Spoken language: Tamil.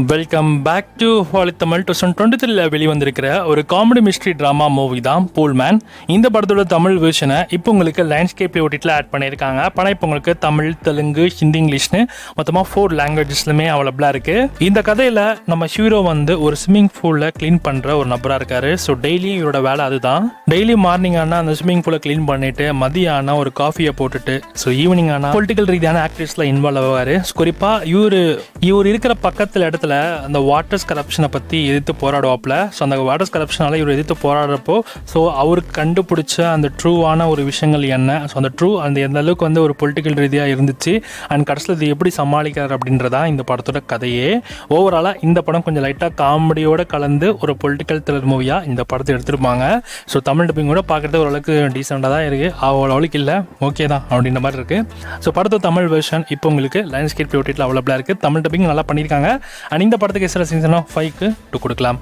வெல்கம் பேக் டு ஹாலி தமிழ் 2023 வெளிவந்திருக்கிற ஒரு காமெடி மிஸ்ட்ரி ட்ராமா மூவி தான் பூல்மேன். இந்த படத்தோட தமிழ் வெர்ஷனை இப்போ உங்களுக்கு லைன்ஸ்கேப் ஓடிட்டில் ஆட் பண்ணியிருக்காங்க. படம் இப்போ உங்களுக்கு தமிழ், தெலுங்கு, ஹிந்தி, இங்கிலீஷ்னு மொத்தமாக 4 லாங்குவேஜஸ்லுமே அவைலபிளாக இருக்குது. இந்த கதையில் நம்ம ஹீரோ ஒரு ஸ்விம்மிங் பூலில் க்ளீன் பண்ணுற ஒரு நபராக இருக்காரு. ஸோ டெய்லி இவரோட வேலை அதுதான். டெய்லி மார்னிங் ஆனால் அந்த ஸ்விம்மிங் பூலை க்ளீன் பண்ணிட்டு மதியம் ஆனால் ஒரு காஃபியை போட்டுட்டு ஸோ ஈவினிங் ஆனால் பொலிட்டிக்கல் ரீதியான ஆக்டிவிட்டிஸில் இன்வால்வ் ஆவார். குறிப்பாக இவர் இருக்கிற பக்கத்தில் இடத்துல அந்த வாட்டர்ஸ் கரப்ஷனை பற்றி எதிர்த்து போராடுவாப்பில். ஸோ அந்த வாட்டர்ஸ் கரப்ஷனால இவர் எதிர்த்து போராடுறப்போ ஸோ அவருக்கு கண்டுபிடிச்ச அந்த ட்ரூவான ஒரு விஷயங்கள் என்ன, ஸோ அந்த ட்ரூ அந்த எந்த அளவுக்கு ஒரு பொலிட்டிக்கல் ரீதியாக இருந்துச்சு அண்ட் கடைசியில் இது எப்படி சமாளிக்கிறார் அப்படின்றதான் இந்த படத்தோட கதையே. ஓவராலாக இந்த படம் கொஞ்சம் லைட்டாக காமெடியோட கலந்து ஒரு பொலிட்டிக்கல் த்ரில்லர் மூவியாக இந்த படத்தை எடுத்திருப்பாங்க. ஸோ தமிழ் டப்பிங் கூட பார்க்குறது ஓரளவுக்கு டீசெண்டாக தான் இருக்குது, அவ்வளோக்கு இல்லை ஓகே தான் அப்படின்ற மாதிரி இருக்குது. ஸோ படத்தோட தமிழ் வெர்ஷன் இப்போ உங்களுக்கு லைன்ஸ்கேப் ஓடிட்டில் அவைலபிளாக இருக்குது. தமிழ் டப்பிங் நல்லா பண்ணியிருக்காங்க. அண்ட் இந்த படத்துக்கு எஸ்ஆர் சீசன் 5க்கு 2 கொடுக்கலாம்.